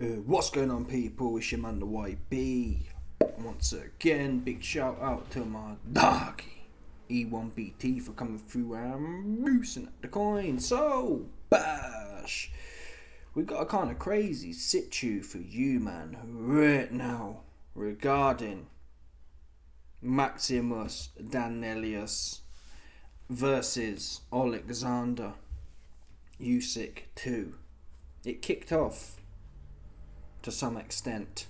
What's going on, people? It's your man the YB. Once again, big shout out to my doggy E1BT for coming through and boosting up the coin. So, bash! We got a kind of crazy situ for you, man, right now regarding Maximus Danelius versus Alexander Usyk 2. It kicked off to some extent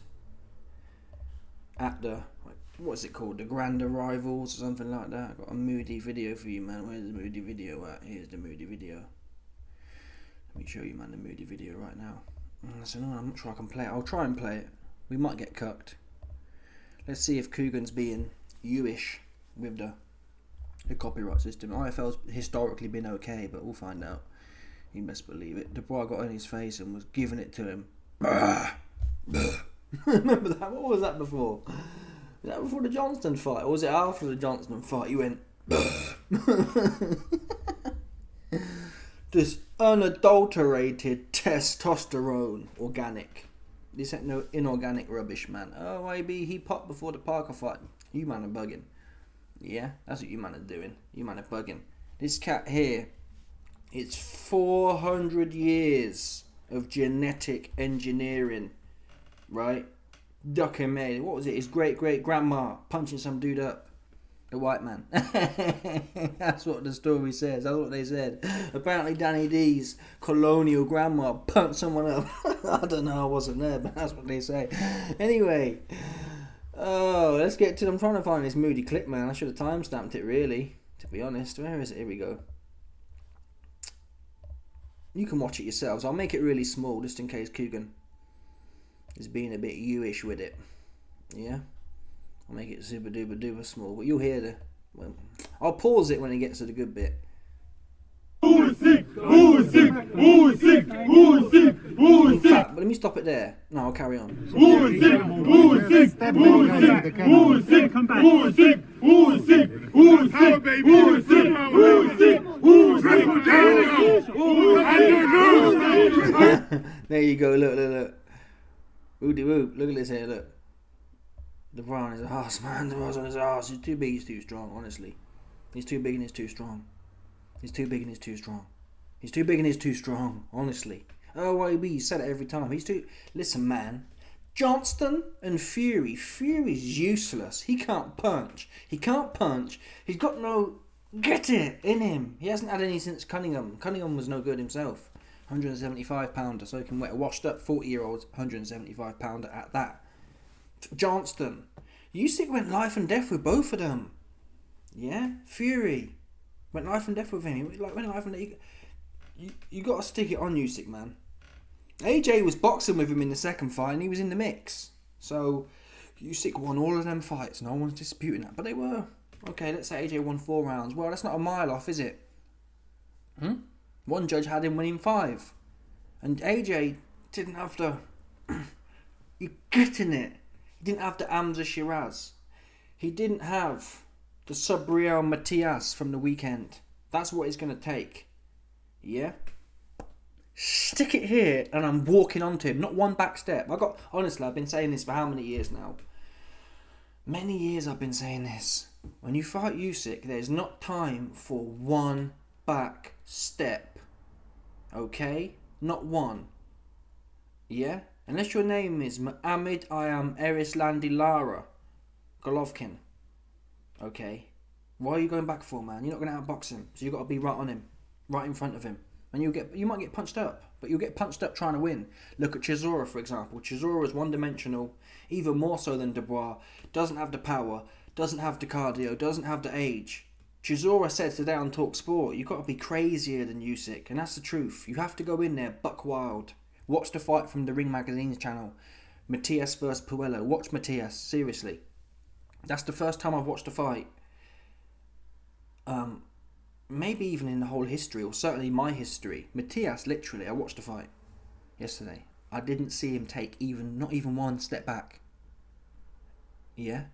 at the, what's it called, the Grand Arrivals or something like that. I've got a moody video for you, man. Where's the moody video at? Here's the moody video. Let me show you, man, the moody video right now. So no, I'm not sure I can play it. I'll try and play it. We might get cucked. Let's see if Coogan's being you-ish with the copyright system. IFL's historically been okay, but we'll find out. You best believe it. Dubois got on his face and was giving it to him. Remember that? What was that before? Was that before the Johnston fight? Or was it after the Johnston fight? You went this unadulterated testosterone organic. This ain't no inorganic rubbish, man. Oh, maybe he popped before the Parker fight. You man are bugging. Yeah, that's what you man are doing. You man are bugging. This cat here, it's 400 years of genetic engineering, right? Documented. What was it? His great-great-grandma punching some dude up. The white man. That's what the story says. That's what they said. Apparently Danny D's colonial grandma punched someone up. I don't know, I wasn't there, but that's what they say. Anyway. Oh, let's get to... I'm trying to find this moody clip, man. I should have time-stamped it, really. To be honest. Where is it? Here we go. You can watch it yourselves. I'll make it really small, just in case Coogan is being a bit you-ish with it. Yeah? I'll make it super duper duper small, but you'll hear the... Well, I'll pause it when it gets to the good bit. Usyk! Usyk! Usyk! Usyk! Usyk! But let me stop it there. No, I'll carry on. Usyk! Usyk! Usyk! Usyk! Come back! Usyk! Usyk! Usyk! Baby! Usyk! Usyk! There you go. Look. Woody woo. Look at this here. Look. The Brown is a ass, man. The Brown's on his ass. He's too big. He's too strong. Honestly, he's too big and he's too strong. He's too big and he's too strong. He's too big and he's too strong. Honestly. OIB said it every time. He's too... Listen, man. Johnston and Fury. Fury's useless. He can't punch. He's got no... Get it in him. He hasn't had any since Cunningham. Cunningham was no good himself. 175 pounder. Soaking wet. Washed up 40-year-old 175 pounder at that. Johnston. Usyk went life and death with both of them. Yeah? Fury. Went life and death with him. Went life and death. You got to stick it on Usyk, man. AJ was boxing with him in the second fight and he was in the mix. So, Usyk won all of them fights. No one's disputing that. But they were. Okay, let's say AJ won 4 rounds. Well, that's not a mile off, is it? One judge had him winning 5. And AJ didn't have to... You're getting it. He didn't have the Hamza Shiraz. He didn't have the Subriel Matias from the weekend. That's what it's going to take. Yeah? Stick it here and I'm walking onto him. Not one back step. Honestly, I've been saying this for how many years now? Many years I've been saying this. When you fight Usyk, there's not time for one back step. Okay? Not one. Yeah? Unless your name is Mohammed Erislandi Lara Golovkin. Okay? Why are you going back for, man? You're not going to outbox him. So you've got to be right on him. Right in front of him. And you might get punched up. But you'll get punched up trying to win. Look at Chisora, for example. Chisora is one-dimensional. Even more so than Dubois. Doesn't have the power. Doesn't have the cardio. Doesn't have the age. Chisora said today on Talk Sport, you've got to be crazier than Usyk. And that's the truth. You have to go in there buck wild. Watch the fight from the Ring Magazine's channel. Matias versus Puello. Watch Matias. Seriously. That's the first time I've watched a fight. Maybe even in the whole history, or certainly my history. Matias, literally, I watched the fight yesterday. I didn't see him take not even one step back. Yeah?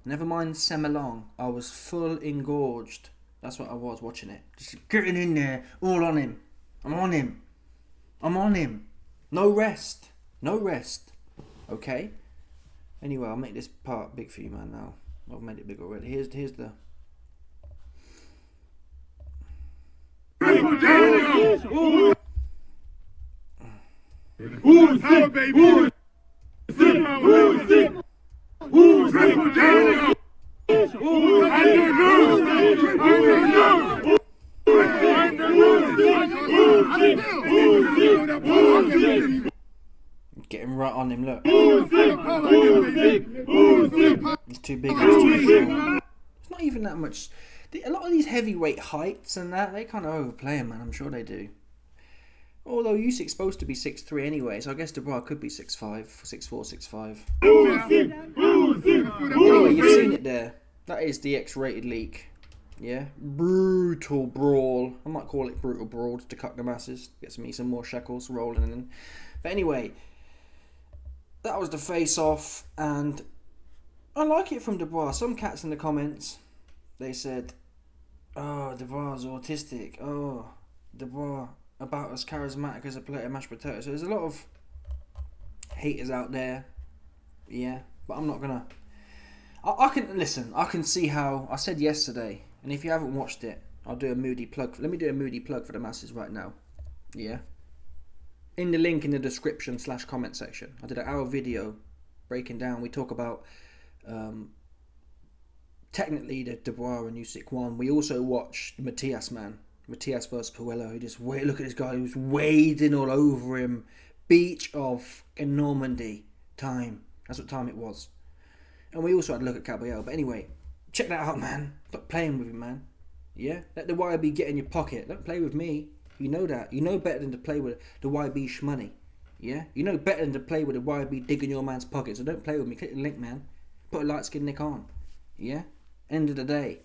Never mind Semelong. I was full engorged. That's what I was watching it. Just getting in there, all on him. I'm on him. No rest. No rest. Okay? Anyway, I'll make this part big for you, man, now. I've made it big already. Here's the... Usyk, baby! Usyk! Usyk! Getting right on him, look. He's too big. It's not even that much. A lot of these heavyweight heights and that, they kind of overplay him, man. I'm sure they do. Although Usyk's supposed to be 6'3" anyway, so I guess Dubois could be 6'5", 6'4", 6'5". Anyway, you've seen it there. That is the X-rated leak. Yeah? Brutal brawl. I might call it brutal brawl to cut the masses. Get me some more shekels rolling in. But anyway, that was the face-off, and I like it from Dubois. Some cats in the comments, they said, oh, Dubois is autistic. Oh, Dubois about as charismatic as a plate of mashed potatoes. So there's a lot of haters out there. Yeah, but I'm not gonna. I can listen. I can see how I said yesterday, and if you haven't watched it, I'll do a moody plug. Let me do a moody plug for the masses right now. Yeah. In the link in the description / comment section, I did an hour video breaking down. We talk about technically the Dubois and Usyk won. We also watched Matthias, man. Matthias versus Puello. He just look at this guy who's wading all over him. Beach of in Normandy time. That's what time it was. And we also had a look at Caballero. But anyway, check that out, man. Stop playing with him, man. Yeah? Let the YB get in your pocket. Don't play with me. You know that. You know better than to play with the YB shmoney. Yeah? You know better than to play with the YB digging your man's pocket. So don't play with me. Click the link, man. Put a light skin nick on. Yeah? End of the day.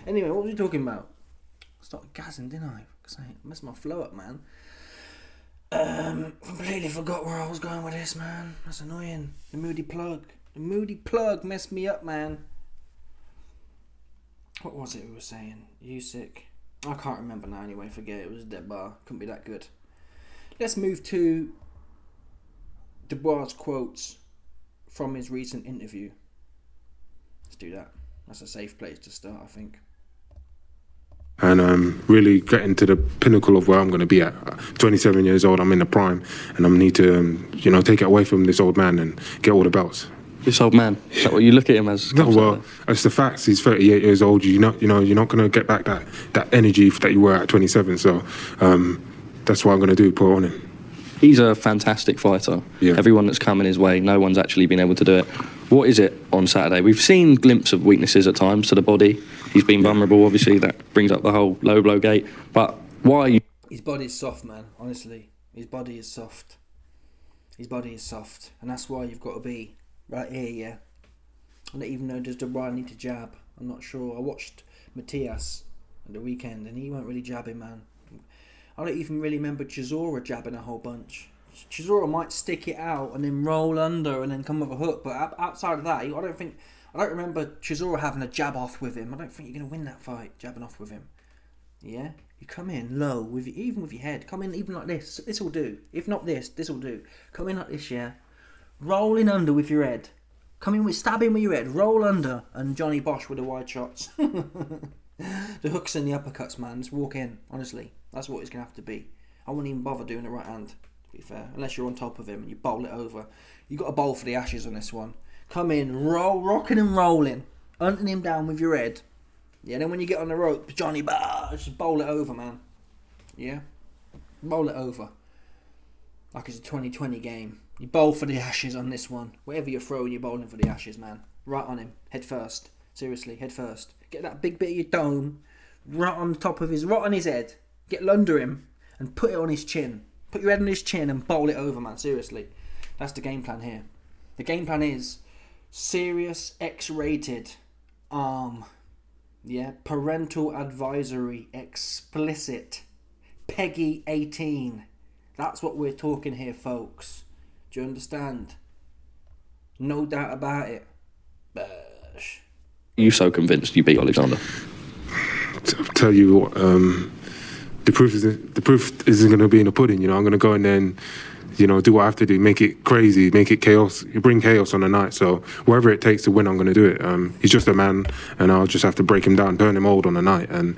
Anyway, what was we talking about? I started gassing, didn't I? Because I messed my flow up, man. Completely forgot where I was going with this, man. That's annoying. The moody plug. The moody plug messed me up, man. What was it we were saying? Usyk. I can't remember now anyway. Forget it. It was a dead bar. Couldn't be that good. Let's move to Dubois' quotes from his recent interview. Let's do that. That's a safe place to start, I think. And really getting to the pinnacle of where I'm going to be at. 27 years old, I'm in the prime, and I need to, take it away from this old man and get all the belts. This old man? Is that what you look at him as? No, well, it's the facts. He's 38 years old. You're not going to get back that energy that you were at 27. So that's what I'm going to do. Put on him. He's a fantastic fighter. Yeah. Everyone that's coming his way, no one's actually been able to do it. What is it on Saturday? We've seen glimpses of weaknesses at times to the body. He's been vulnerable, obviously. That brings up the whole low blow gate. But why are you... His body's soft, man. Honestly. His body is soft. His body is soft. And that's why you've got to be right here, yeah. I don't even know, does Dubois need to jab? I'm not sure. I watched Matthias at the weekend and he weren't really jabbing, man. I don't even really remember Chisora jabbing a whole bunch. Chisora might stick it out and then roll under and then come with a hook, but outside of that, I don't remember Chisora having a jab off with him. I don't think you're going to win that fight, jabbing off with him. Yeah? You come in low, even with your head. Come in even like this. This will do. If not this, this will do. Come in like this, yeah? Rolling under with your head. Come in with stabbing with your head. Roll under. And Johnny Bosch with the wide shots. The hooks and the uppercuts, man. Just walk in, honestly. That's what it's going to have to be. I wouldn't even bother doing the right hand, to be fair. Unless you're on top of him and you bowl it over. You got a bowl for the ashes on this one. Come in, rocking and rolling. Hunting him down with your head. Yeah, then when you get on the rope, Johnny Bosch, just bowl it over, man. Yeah? Bowl it over. Like it's a 2020 game. You bowl for the ashes on this one. Whatever you're throwing, you're bowling for the ashes, man. Right on him. Head first. Seriously, head first. Get that big bit of your dome right on top of right on his head. Get under him and put it on his chin. Put your head on his chin and bowl it over, man. Seriously. That's the game plan here. The game plan is serious X-rated arm. Yeah. Parental advisory. Explicit. Peggy 18. That's what we're talking here, folks. Do you understand? No doubt about it. Bash. You so convinced you beat Alexander? I'll tell you what, the proof isn't going to be in the pudding. I'm going to go in there and do what I have to do, make it crazy, make it chaos, bring chaos on the night. So whatever it takes to win, I'm going to do it. He's just a man, and I'll just have to break him down, turn him old on the night, and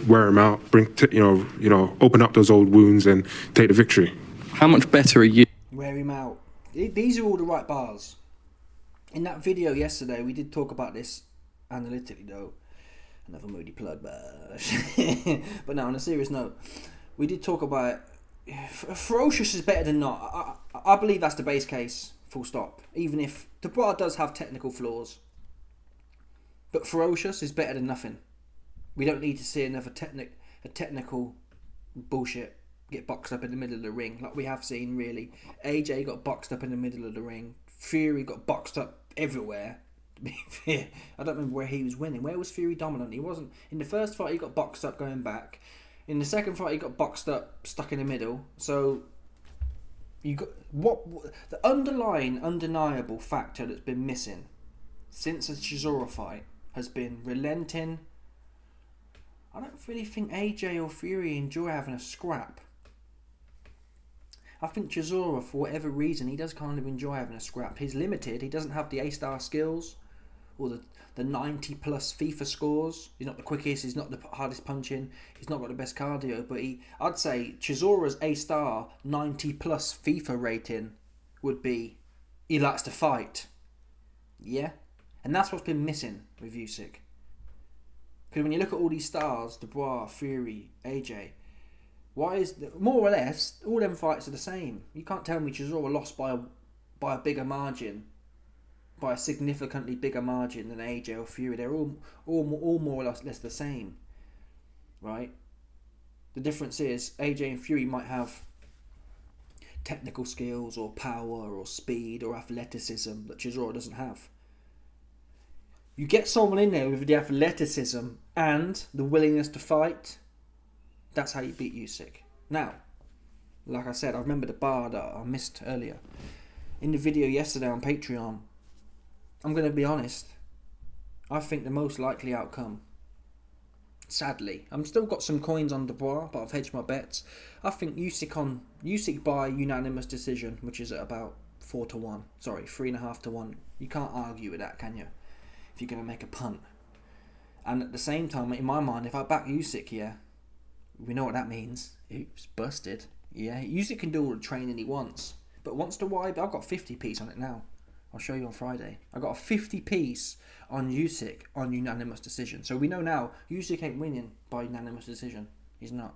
wear him out, open up those old wounds and take the victory. How much better are you? Wear him out. These are all the right bars. In that video yesterday, we did talk about this analytically, though. Another moody plug, but no, on a serious note, we did talk about ferocious is better than not. I believe that's the base case, full stop. Even if Dubois does have technical flaws, but ferocious is better than nothing. We don't need to see another technical bullshit get boxed up in the middle of the ring like we have seen. Really, AJ got boxed up in the middle of the ring. Fury got boxed up everywhere. I don't remember where he was winning. Where was Fury dominant? He wasn't. In the first fight, he got boxed up going back. In the second fight, he got boxed up, stuck in the middle. So, you got the underlying, undeniable factor that's been missing since the Chisora fight has been relenting. I don't really think AJ or Fury enjoy having a scrap. I think Chisora, for whatever reason, he does kind of enjoy having a scrap. He's limited. He doesn't have the A-star skills or the 90 plus FIFA scores. He's not the quickest. He's not the hardest punching. He's not got the best cardio. But I'd say Chisora's A-star 90 plus FIFA rating would be he likes to fight. Yeah? And that's what's been missing with Usyk. Because when you look at all these stars, Dubois, Fury, AJ, why is more or less all them fights are the same? You can't tell me Chisora lost by a bigger margin, by a significantly bigger margin than AJ or Fury. They're all more or less the same, right? The difference is AJ and Fury might have technical skills or power or speed or athleticism that Chisora doesn't have. You get someone in there with the athleticism and the willingness to fight. That's how you beat Usyk. Now, like I said, I remember the bar that I missed earlier. In the video yesterday on Patreon, I'm going to be honest. I think the most likely outcome, sadly, I'm still got some coins on Dubois, but I've hedged my bets. I think Usyk by unanimous decision, which is at about 4-1. Sorry, 3.5-1. You can't argue with that, can you? If you're going to make a punt. And at the same time, in my mind, if I back Usyk here, we know what that means. Oops, busted. Yeah, Usyk can do all the training he wants. But once the wide, I've got 50p on it now. I'll show you on Friday. I got a 50p on Usyk on unanimous decision. So we know now Usyk ain't winning by unanimous decision. He's not.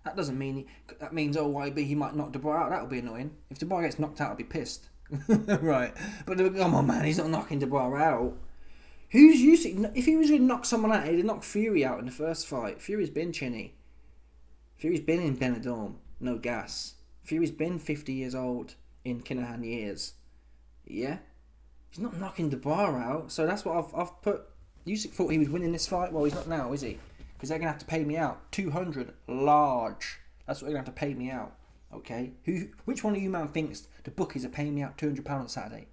That doesn't mean that means YB he might knock Dubois out. That'll be annoying. If Dubois gets knocked out, I'll be pissed. Right. But come on, man, he's not knocking Dubois out. Who's Usyk? If he was going to knock someone out, he'd have knocked Fury out in the first fight. Fury's been chinny. Fury's been in Benidorm, no gas. Fury's been 50 years old in Kinahan years. Yeah? He's not knocking Dubois out, so that's what I've put. Usyk thought he was winning this fight. Well, he's not now, is he? Because they're going to have to pay me out. 200 large. That's what they're going to have to pay me out. Okay? Which one of you man thinks the bookies are paying me out £200 on Saturday?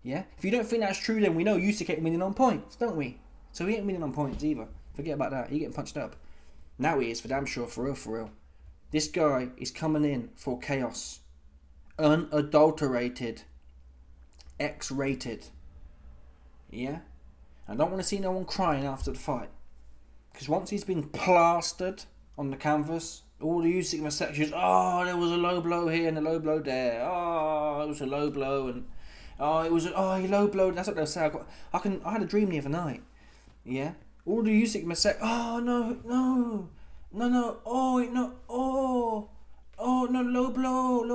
Yeah? If you don't think that's true, then we know Usyk ain't winning on points, don't we? So he ain't winning on points either. Forget about that. He's getting punched up. Now he is, for damn sure, for real. This guy is coming in for chaos. Unadulterated. X-rated. Yeah? I don't want to see no one crying after the fight. Because once he's been plastered on the canvas, all the Usyk sections, there was a low blow here and a low blow there. It was a low blow and he low blowed. That's what they'll say. I had a dream the other night. Yeah? All the Usyk must say, no, low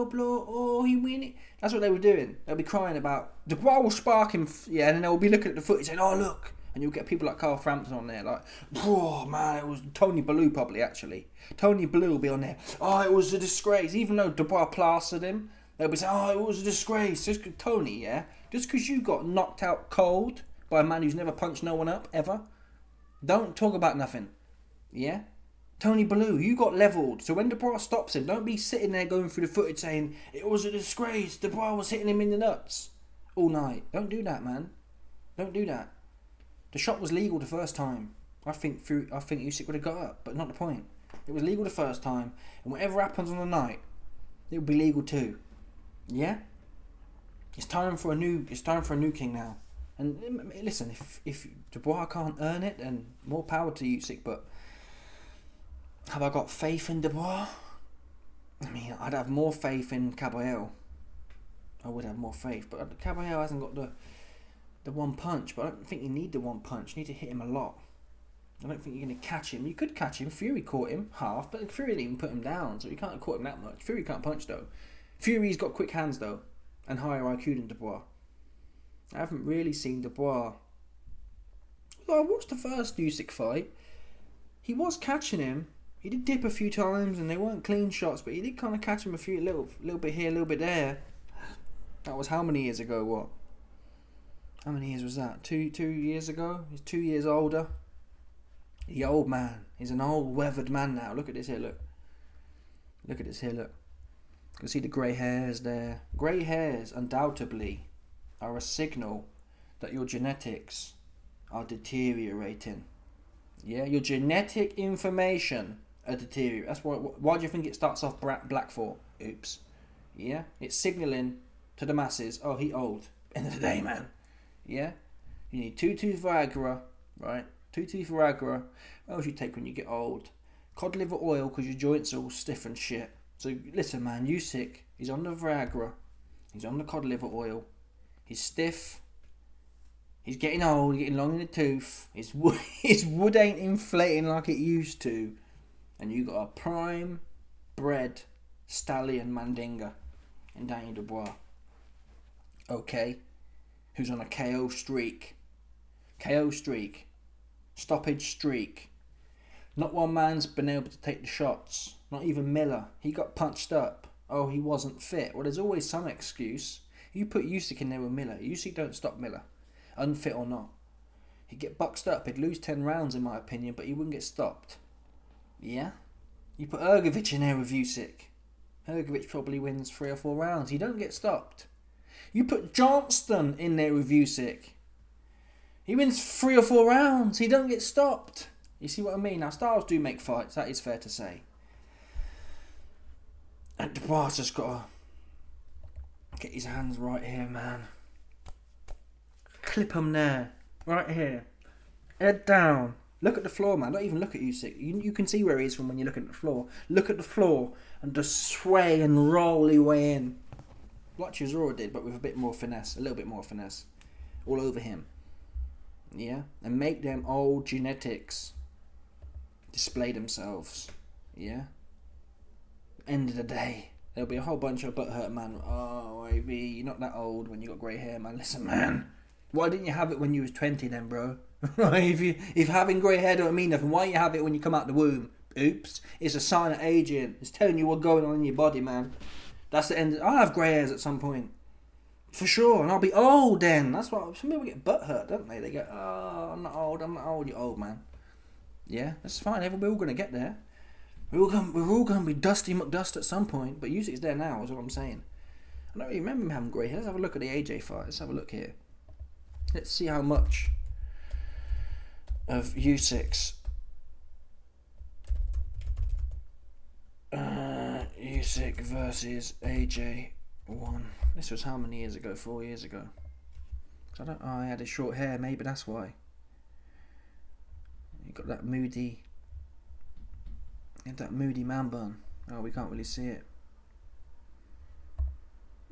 blow, he win it. That's what they were doing. They'll be crying about, Dubois will spark him, yeah, and then they'll be looking at the footage saying, look. And you'll get people like Carl Frampton on there, like, man, it was Tony Bellew probably, actually. Tony Bellew will be on there, it was a disgrace. Even though Dubois plastered him, they'll be saying, it was a disgrace. Just Tony, yeah? Just because you got knocked out cold by a man who's never punched no one up, ever, don't talk about nothing. Yeah? Tony Bellew, you got levelled. So when Dubois stops him, don't be sitting there going through the footage saying, it was a disgrace, Dubois was hitting him in the nuts all night. Don't do that, man. Don't do that. The shot was legal the first time. I think Usyk would have got up, but not the point. It was legal the first time, and whatever happens on the night, it will be legal too. Yeah, it's time for a new king now. And listen, if Dubois can't earn it, then more power to Usyk. But have I got faith in Dubois? I mean, I'd have more faith in Caballero. I would have more faith, but Caballero hasn't got the one punch. But I don't think you need the one punch. You need to hit him a lot. I don't think you're going to catch him. You could catch him. Fury caught him half, but Fury didn't even put him down, so you can't have caught him that much. Fury can't punch though. Fury's got quick hands though, and higher IQ than Dubois. I haven't really seen Dubois. I watched the first Usyk fight. He was catching him. He did dip a few times, and they weren't clean shots, but he did kind of catch him a few, little bit here, a little bit there. That was how many years ago? What? How many years was that? 2 years ago. He's 2 years older. The old man. He's an old weathered man now. Look at this here. Look. Look at this here. Look. You can see the grey hairs there. Grey hairs undoubtedly are a signal that your genetics are deteriorating. Yeah, your genetic information are deteriorating. That's why do you think it starts off black for? Oops. Yeah, it's signalling to the masses. Oh, he old. End of the day, man. Yeah, you need 2-2 Viagra, right? 2-2 Viagra. What else you take when you get old? Cod liver oil because your joints are all stiff and shit. So listen, man. Usyk, he's on the Viagra. He's on the cod liver oil. He's stiff. He's getting old, getting long in the tooth. His wood ain't inflating like it used to. And you got a prime bred stallion Mandinga in Daniel Dubois. Okay. Who's on a KO streak. KO streak. Stoppage streak. Not one man's been able to take the shots. Not even Miller. He got punched up. Oh, he wasn't fit. Well, there's always some excuse. You put Usyk in there with Miller. Usyk don't stop Miller. Unfit or not. He'd get boxed up. He'd lose 10 rounds in my opinion, but he wouldn't get stopped. Yeah? You put Ergovic in there with Usyk. Ergovic probably wins 3 or 4 rounds. He don't get stopped. You put Johnston in there with Usyk. He wins 3 or 4 rounds. He don't get stopped. You see what I mean? Now, styles do make fights. That is fair to say. And Dubois just got to get his hands right here, man. Clip him there. Right here. Head down. Look at the floor, man. Don't even look at Usyk. You can see where he is from when you look at the floor. Look at the floor and just sway and roll your way in. Like Chisora did, but with a bit more finesse. A little bit more finesse. All over him. Yeah? And make them old genetics display themselves. Yeah? End of the day, there'll be a whole bunch of butthurt man. Oh, AB, you're not that old when you got grey hair, man. Listen, man. Why didn't you have it when you was 20 then, bro? if having grey hair don't mean nothing, why you have it when you come out the womb? Oops. It's a sign of aging. It's telling you what's going on in your body, man. That's the end. I'll have grey hairs at some point. For sure. And I'll be old then. That's what some people get butthurt, don't they? They go, oh, I'm not old, you're old, man. Yeah, that's fine. We're all going to get there. We're all going to be Dusty McDust at some point. But Usyk's there now, is what I'm saying. I don't really remember him having grey hair. Let's have a look at the AJ fight. Let's have a look here. Let's see how much of Usyk's Usyk versus AJ won. This was how many years ago? 4 years ago. I had his short hair. Maybe that's why. He got that moody. He had that moody man bun. Oh, we can't really see it.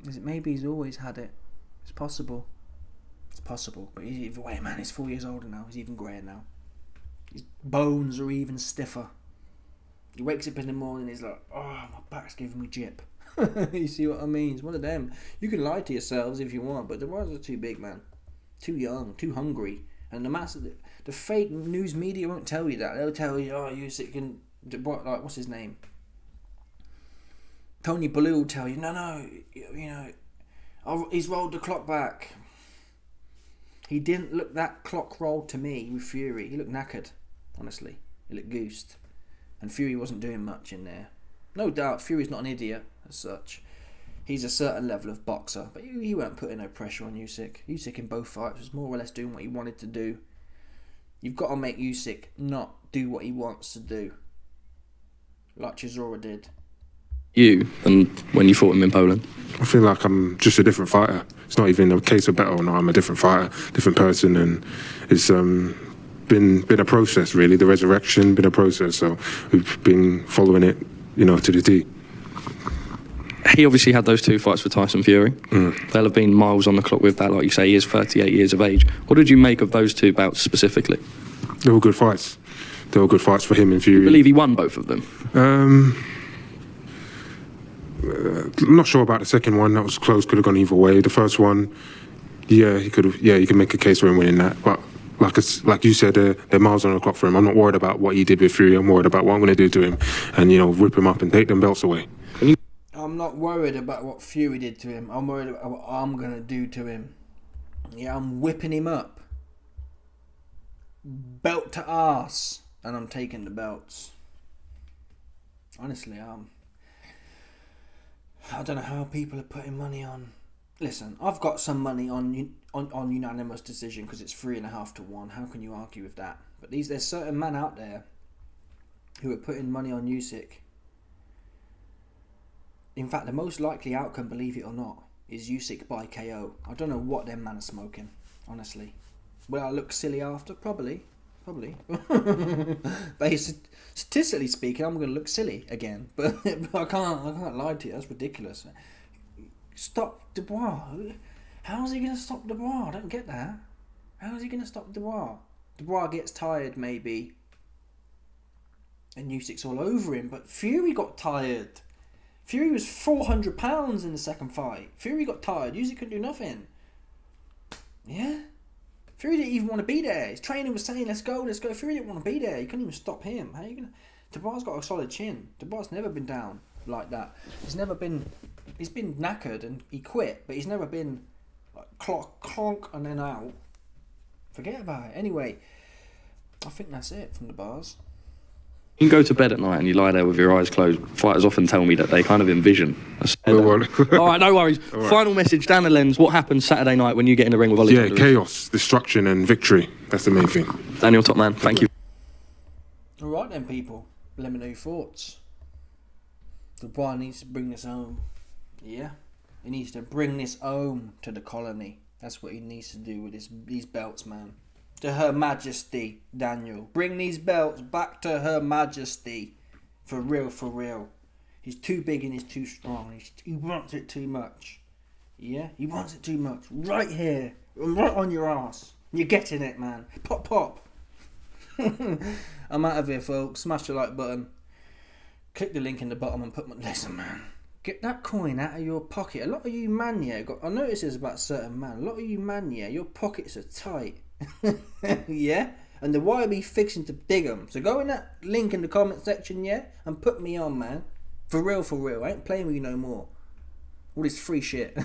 Is it? Maybe he's always had it. It's possible. It's possible. But either way, man, he's 4 years older now. He's even greyer now. His bones are even stiffer. He wakes up in the morning and he's like, oh, my back's giving me jip. You see what I mean? It's one of them. You can lie to yourselves if you want, but the ones are too big, man. Too young, too hungry. And the fake news media won't tell you that. They'll tell you, oh, Usyk can, what's his name? Tony Bellew will tell you, no, he's rolled the clock back. He didn't look that clock rolled to me with Fury. He looked knackered, honestly. He looked goosed. And Fury wasn't doing much in there. No doubt, Fury's not an idiot as such. He's a certain level of boxer, but he weren't putting no pressure on Usyk. Usyk in both fights was more or less doing what he wanted to do. You've got to make Usyk not do what he wants to do. Like Chisora did. you than when you fought him in Poland? I feel like I'm just a different fighter. It's not even a case of better or not. I'm a different fighter, different person, and it's been a process really. The resurrection been a process, so we've been following it, to the T. He obviously had those 2 fights with Tyson Fury. They'll have been miles on the clock with that, like you say. He is 38 years of age. What did you make of those 2 bouts specifically? They were good fights. They were good fights for him and Fury. I believe he won both of them. I'm not sure about the second one. That was close. Could have gone either way. The first one, he could have. Yeah, you can make a case for him winning that. But like you said, they're miles on the clock for him. I'm not worried about what he did with Fury. I'm worried about what I'm going to do to him, and rip him up and take them belts away. I'm not worried about what Fury did to him. I'm worried about what I'm going to do to him. Yeah, I'm whipping him up. Belt to arse. And I'm taking the belts. Honestly, I don't know how people are putting money on. Listen, I've got some money on unanimous decision because it's 3.5 to 1. How can you argue with that? But there's certain men out there who are putting money on Usyk. In fact, the most likely outcome, believe it or not, is Usyk by KO. I don't know what them man are smoking, honestly. Will I look silly after? Probably. But statistically speaking, I'm going to look silly again. But I can't lie to you. That's ridiculous. Stop Dubois. How's he going to stop Dubois? I don't get that. How is he going to stop Dubois? Dubois gets tired, maybe. And Usyk's all over him. But Fury got tired. Fury was 400 pounds in the second fight. Fury got tired. Usyk couldn't do nothing. Yeah? Fury didn't even want to be there. His trainer was saying, let's go. Fury didn't want to be there. He couldn't even stop him. How are you going to... Dubois got a solid chin. Dubois never been down like that. He's been knackered and he quit, but he's never been like clonk and then out. Forget about it. Anyway, I think that's it from the bars. You can go to bed at night and you lie there with your eyes closed. Fighters often tell me that they kind of envision. All right, no worries. Right. Final message down the lens. What happens Saturday night when you get in the ring with Ollie? Yeah, chaos, destruction and victory. That's the main thing. Daniel, top man, thank you. All right then, people. Let me know your thoughts. Dubois needs to bring this home. Yeah? He needs to bring this home to the colony. That's what he needs to do with these belts, man. To Her Majesty, Daniel. Bring these belts back to Her Majesty. For real. He's too big and he's too strong. He wants it too much. Yeah? He wants it too much. Right here. Right on your ass. You're getting it, man. Pop. I'm out of here, folks. Smash the like button. Click the link in the bottom and put my... Listen, man. Get that coin out of your pocket. A lot of you man, yeah, I notice this about certain man. A lot of you man, yeah, your pockets are tight. Yeah? And the wire be fixing to dig them. So go in that link in the comment section, yeah? And put me on, man. For real. I ain't playing with you no more. All this free shit.